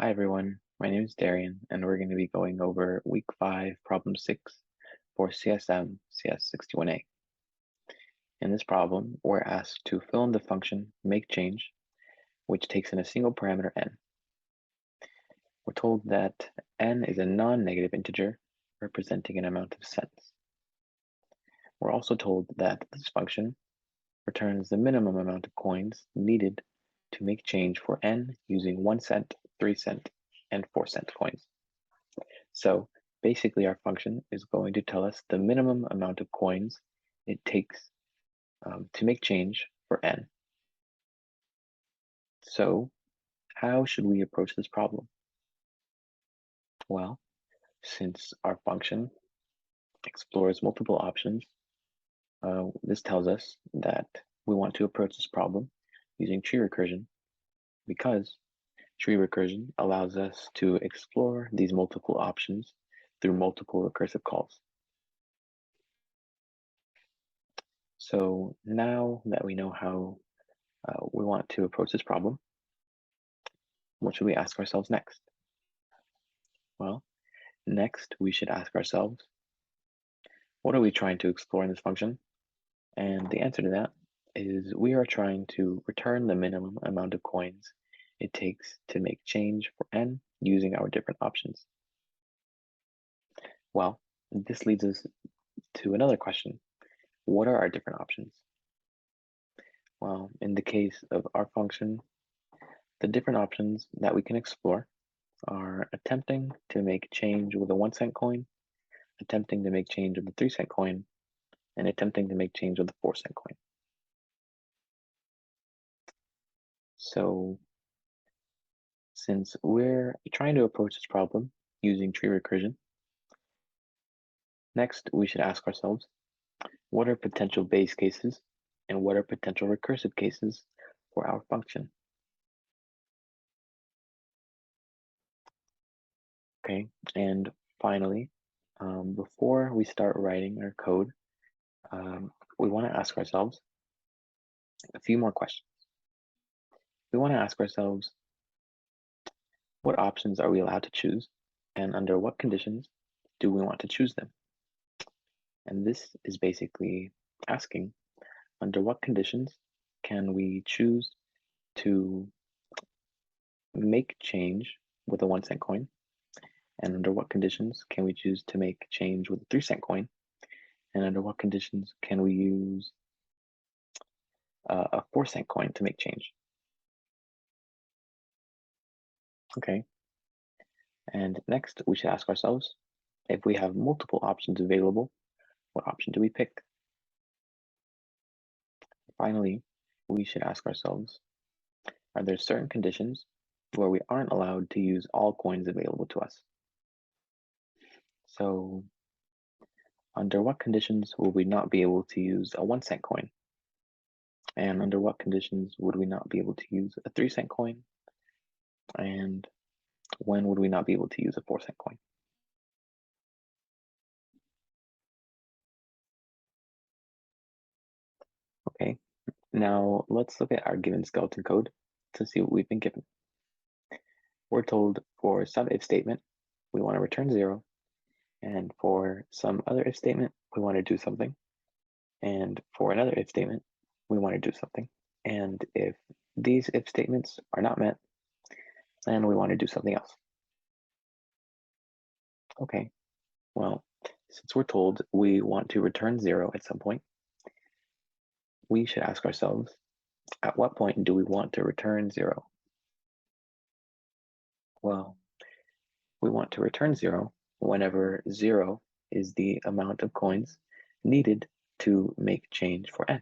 Hi everyone, my name is Darian, and we're going to be going over week 5, problem 6 for CSM 61A. In this problem, we're asked to fill in the function make change, which takes in a single parameter n. We're told that n is a non-negative integer representing an amount of cents. We're also told that this function returns the minimum amount of coins needed to make change for n using 1 cent, 3 cent, and 4 cent coins. So basically our function is going to tell us the minimum amount of coins it takes to make change for n. So how should we approach this problem? Well, since our function explores multiple options, this tells us that we want to approach this problem using tree recursion because tree recursion allows us to explore these multiple options through multiple recursive calls. So now that we know how we want to approach this problem, what should we ask ourselves next? Well, next we should ask ourselves, what are we trying to explore in this function? And the answer to that is we are trying to return the minimum amount of coins it takes to make change for n using our different options. Well, this leads us to another question. What are our different options? Well, in the case of our function, the different options that we can explore are attempting to make change with a 1 cent coin, attempting to make change with the 3 cent coin, and attempting to make change with the 4 cent coin. So since we're trying to approach this problem using tree recursion, next we should ask ourselves, what are potential base cases and what are potential recursive cases for our function? Okay, and finally, before we start writing our code, we want to ask ourselves a few more questions. We want to ask ourselves, what options are we allowed to choose, and under what conditions do we want to choose them? And this is basically asking, under what conditions can we choose to make change with a 1 cent coin? And under what conditions can we choose to make change with a 3 cent coin? And under what conditions can we use a 4 cent coin to make change? Okay. And next, we should ask ourselves, if we have multiple options available, what option do we pick? Finally, we should ask ourselves, are there certain conditions where we aren't allowed to use all coins available to us? So, under what conditions will we not be able to use a 1 cent coin? And under what conditions would we not be able to use a 3 cent coin? And when would we not be able to use a 4 cent coin? Okay, now let's look at our given skeleton code to see what we've been given. We're told for some if statement, we want to return 0. And for some other if statement, we want to do something. And for another if statement, we want to do something. And if these if statements are not met, then we want to do something else. Okay, well, since we're told we want to return 0 at some point, we should ask ourselves, at what point do we want to return 0? Well, we want to return 0 whenever 0 is the amount of coins needed to make change for n.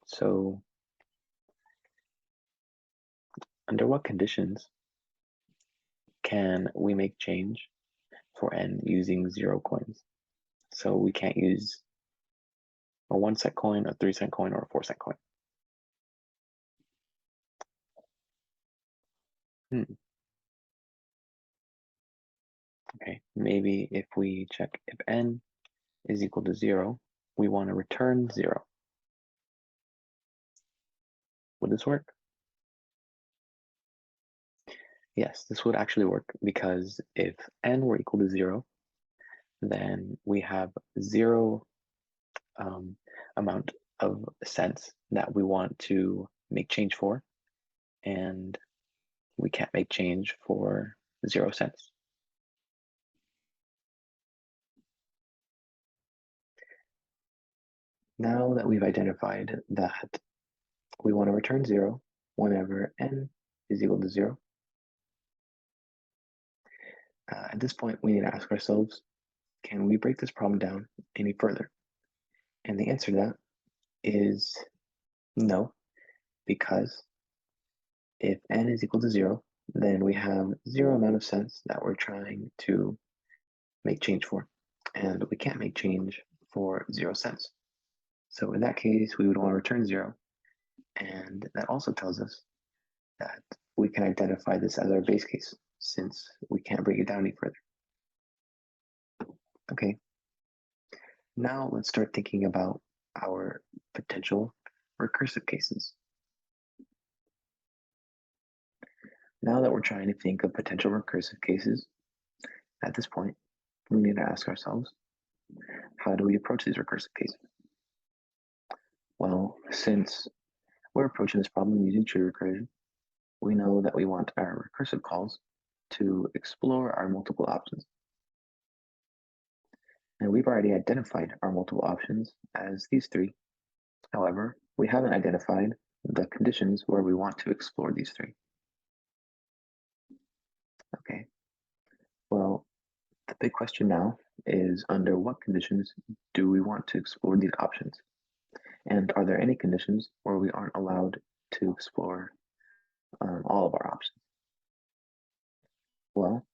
So under what conditions can we make change for n using 0 coins? So we can't use a 1 cent coin, a 3 cent coin, or a 4 cent coin. Okay, maybe if we check if n is equal to 0, we want to return 0. Would this work? Yes, this would actually work because if n were equal to 0, then we have 0 amount of cents that we want to make change for, and we can't make change for 0 cents. Now that we've identified that we want to return 0 whenever n is equal to 0, at this point we need to ask ourselves, can we break this problem down any further? And the answer to that is no, because if n is equal to 0, then we have 0 amount of cents that we're trying to make change for, and we can't make change for 0 cents. So in that case, we would want to return 0, and that also tells us that we can identify this as our base case, since we can't break it down any further. Okay, now let's start thinking about our potential recursive cases. Now that we're trying to think of potential recursive cases, at this point, we need to ask ourselves, how do we approach these recursive cases? Well, since we're approaching this problem using tree recursion, we know that we want our recursive calls to explore our multiple options. And we've already identified our multiple options as these three. However, we haven't identified the conditions where we want to explore these three. Okay, well, the big question now is under what conditions do we want to explore these options? And are there any conditions where we aren't allowed to explore all of our options? Well,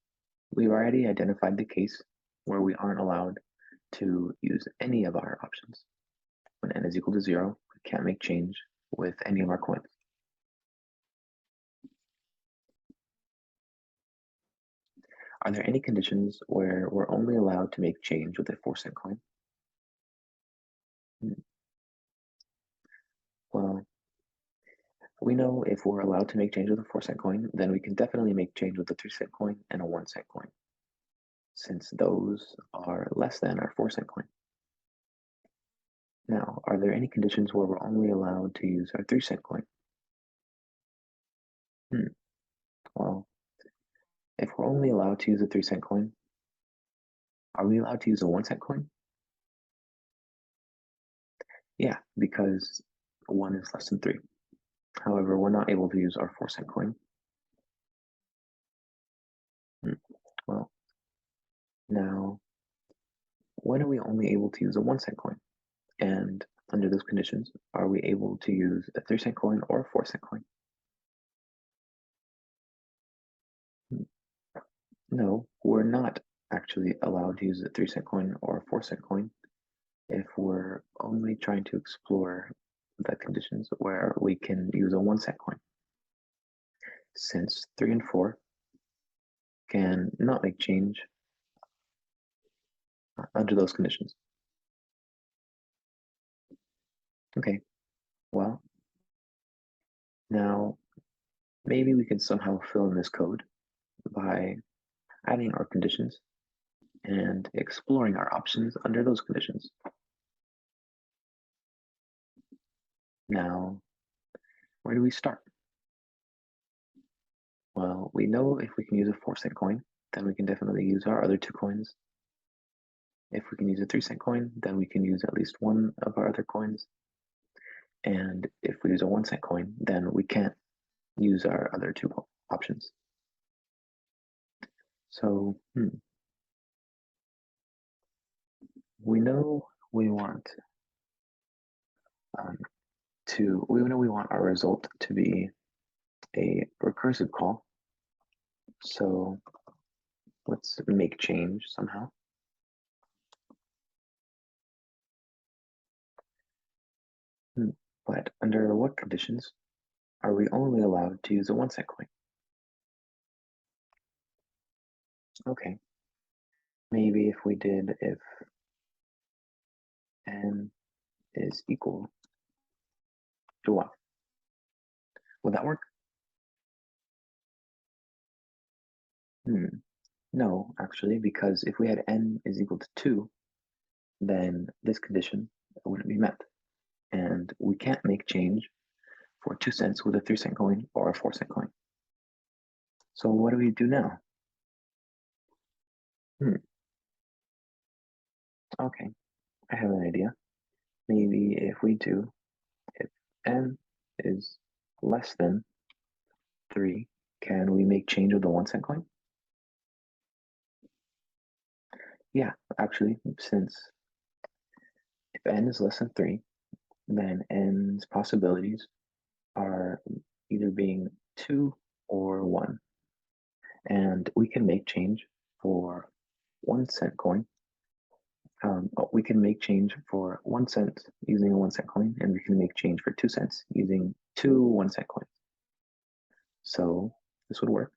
we've already identified the case where we aren't allowed to use any of our options. When n is equal to 0, we can't make change with any of our coins. Are there any conditions where we're only allowed to make change with a 4-cent coin? Well, we know if we're allowed to make change with a 4-cent coin, then we can definitely make change with a 3-cent coin and a 1-cent coin, since those are less than our 4-cent coin. Now, are there any conditions where we're only allowed to use our 3-cent coin? Well, if we're only allowed to use a 3-cent coin, are we allowed to use a 1-cent coin? Yeah, because 1 is less than 3. However, we're not able to use our 4-cent coin. Well, now, when are we only able to use a 1-cent coin? And under those conditions, are we able to use a 3-cent coin or a 4-cent coin? No, we're not actually allowed to use a 3-cent coin or a 4-cent coin if we're only trying to explore the conditions where we can use a 1-cent coin, since 3 and 4 can not make change under those conditions. Okay, well, now maybe we can somehow fill in this code by adding our conditions and exploring our options under those conditions. Now, where do we start? Well, we know if we can use a 4-cent coin, then we can definitely use our other two coins. If we can use a 3-cent coin, then we can use at least one of our other coins. And if we use a 1-cent coin, then we can't use our other two options. So, we know we want we want our result to be a recursive call. So let's make change somehow. But under what conditions are we only allowed to use a 1-cent coin? Okay, maybe if we did if n is equal to 1. Would that work? No, actually, because if we had n is equal to 2, then this condition wouldn't be met. And we can't make change for 2 cents with a 3-cent coin or a 4-cent coin. So what do we do now? Okay, I have an idea. Maybe if n is less than 3, can we make change with the 1-cent coin? Yeah, actually, since if n is less than 3, then n's possibilities are either being 2 or 1. And we can make change for 1-cent coin. We can make change for 1 cent using a 1-cent coin, and we can make change for 2 cents using two 1-cent coins. So this would work.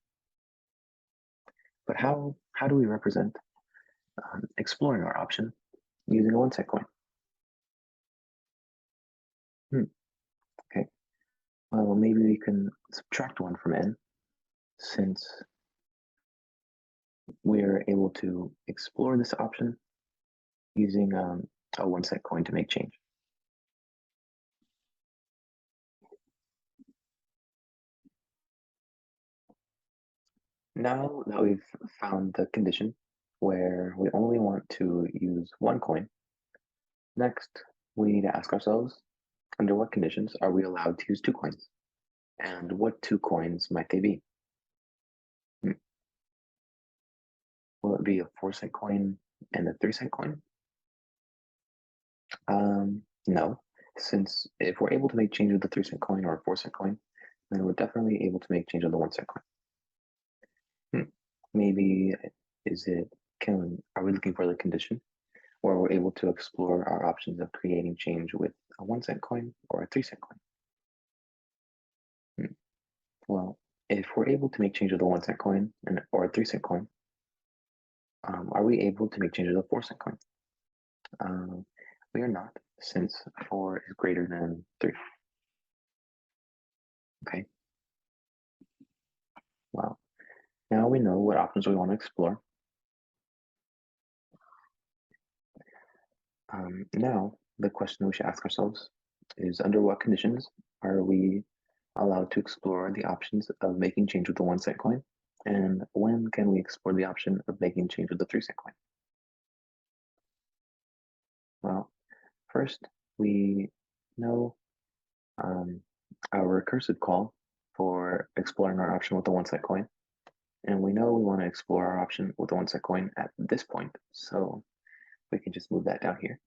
But how do we represent exploring our option using a 1-cent coin? Okay, well, maybe we can subtract 1 from n, since we're able to explore this option using a 1-cent coin to make change. Now that we've found the condition where we only want to use 1 coin, next we need to ask ourselves, under what conditions are we allowed to use 2 coins? And what 2 coins might they be? Will it be a 4-cent coin and a 3-cent coin? No, since if we're able to make change with the 3-cent coin or a 4-cent coin, then we're definitely able to make change with the 1-cent coin. Maybe are we looking for the condition where we're able to explore our options of creating change with a 1-cent coin or a 3-cent coin? Well, if we're able to make change with a 1-cent coin or a 3-cent coin, are we able to make change with a 4-cent coin? We are not, since 4 is greater than 3. Okay. Well, now we know what options we want to explore. Now, the question we should ask ourselves is, under what conditions are we allowed to explore the options of making change with the 1-cent coin? And when can we explore the option of making change with the 3-cent coin? Well, first, we know our recursive call for exploring our option with the 1-cent coin. And we know we want to explore our option with the 1-cent coin at this point. So we can just move that down here.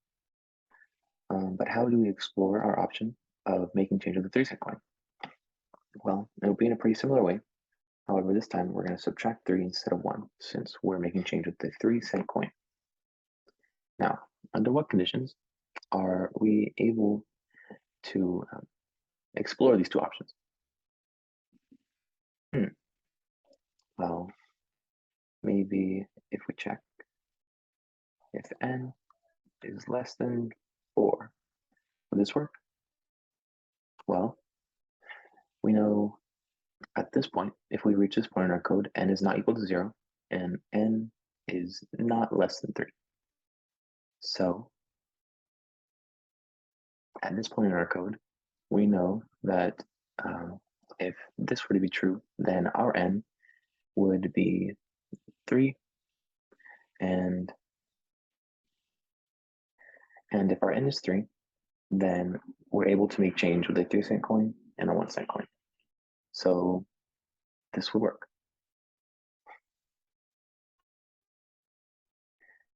But how do we explore our option of making change with the 3-cent coin? Well, it'll be in a pretty similar way. However, this time we're going to subtract 3 instead of 1, since we're making change with the 3-cent coin. Now, under what conditions are we able to explore these two options? Well, maybe if we check if n is less than 4, will this work? Well, we know at this point, if we reach this point in our code, n is not equal to 0, and n is not less than 3. So at this point in our code, we know that if this were to be true, then our n would be 3, and if our n is 3, then we're able to make change with a 3-cent coin and a 1-cent coin. So this would work.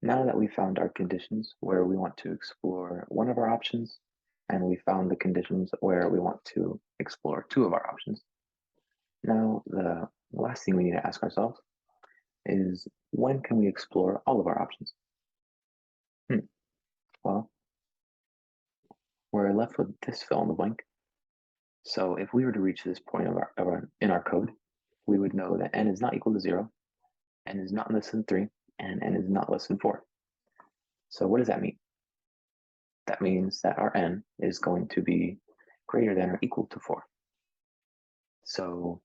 Now that we found our conditions where we want to explore one of our options, and we found the conditions where we want to explore 2 of our options, now the last thing we need to ask ourselves is, when can we explore all of our options? Well, we're left with this fill in the blank. So if we were to reach this point in our code, we would know that n is not equal to 0, n is not less than 3, and n is not less than 4. So what does that mean? That means that our n is going to be greater than or equal to 4. So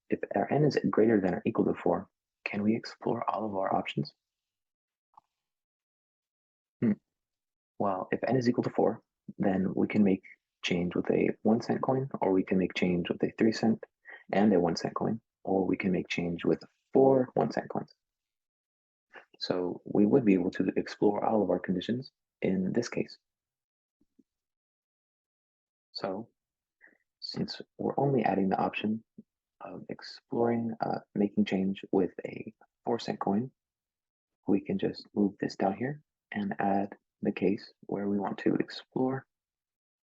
if our n is greater than or equal to 4, can we explore all of our options? Well, if n is equal to 4, then we can make change with a 1 cent coin, or we can make change with a 3 cent and a 1 cent coin, or we can make change with 4 1 cent coins. So we would be able to explore all of our conditions in this case. So since we're only adding the option of exploring making change with a 4 cent coin, we can just move this down here and add the case where we want to explore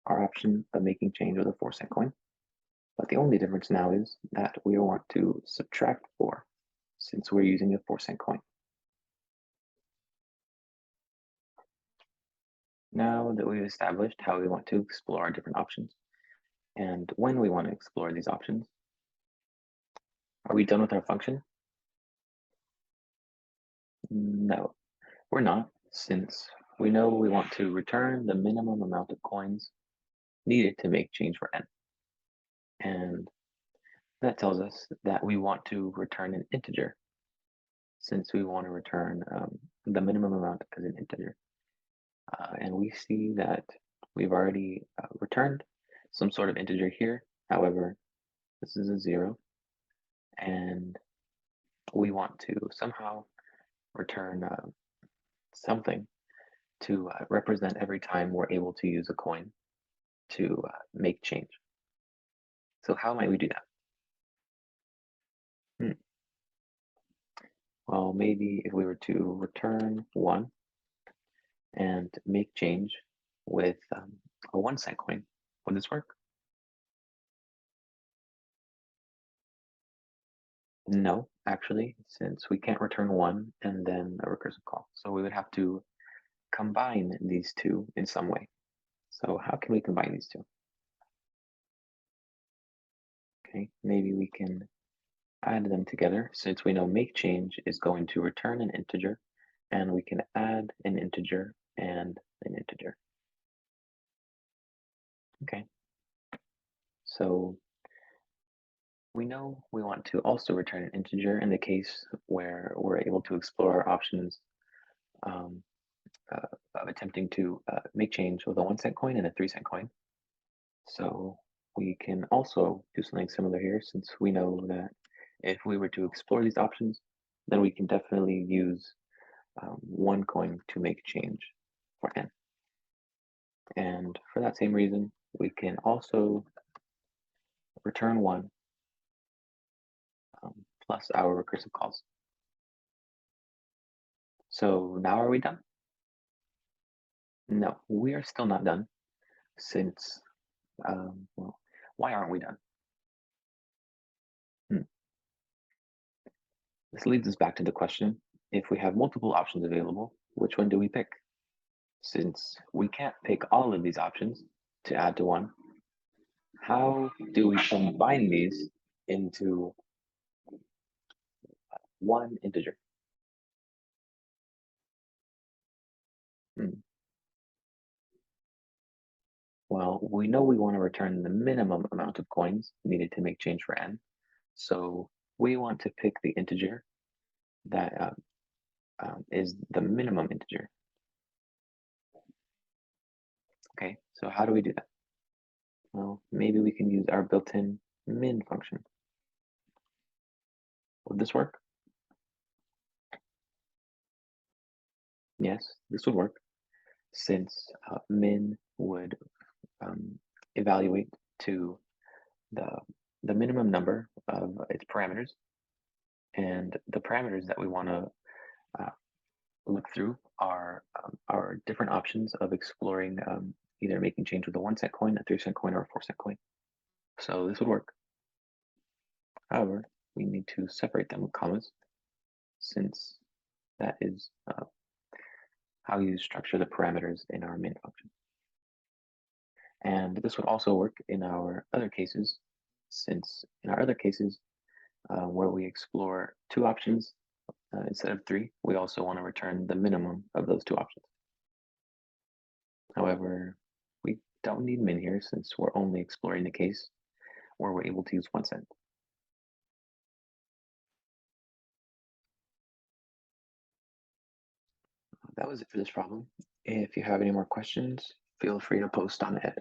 our option of making change with a 4 cent coin. But the only difference now is that we want to subtract 4 since we're using a 4 cent coin. Now that we've established how we want to explore our different options and when we want to explore these options, are we done with our function? No, we're not, since we know we want to return the minimum amount of coins needed to make change for n. And that tells us that we want to return an integer, since we want to return the minimum amount as an integer. And we see that we've already returned some sort of integer here. However, this is a 0, and we want to somehow return something to represent every time we're able to use a coin to make change. So how might we do that? Well, maybe if we were to return 1 and make change with a 1 cent coin, would this work? No, actually, since we can't return 1 and then a recursive call. So we would have to combine these two in some way. So how can we combine these two? Okay, maybe we can add them together since we know make change is going to return an integer, and we can add an integer and an integer. Okay, so we know we want to also return an integer in the case where we're able to explore our options um, of attempting to make change with a 1 cent coin and a 3 cent coin. So we can also do something similar here, since we know that if we were to explore these options, then we can definitely use 1 coin to make change for n. And for that same reason, we can also return 1 plus our recursive calls. So now are we done? No, we are still not done, since, well, why aren't we done? This leads us back to the question, if we have multiple options available, which one do we pick? Since we can't pick all of these options to add to 1, how do we combine these into one integer? Well, we know we want to return the minimum amount of coins needed to make change for n. So we want to pick the integer that is the minimum integer. Okay, so how do we do that? Well, maybe we can use our built-in min function. Would this work? Yes, this would work, since min would evaluate to the minimum number of its parameters, and the parameters that we want to look through are our different options of exploring either making change with a 1 cent coin, a 3 cent coin, or a 4 cent coin. So this would work. However, we need to separate them with commas, since that is how you structure the parameters in our min function. And this would also work in our other cases, since in our other cases where we explore 2 options instead of 3, we also want to return the minimum of those 2 options. However, we don't need min here, since we're only exploring the case where we're able to use 1 cent. That was it for this problem. If you have any more questions, feel free to post on it.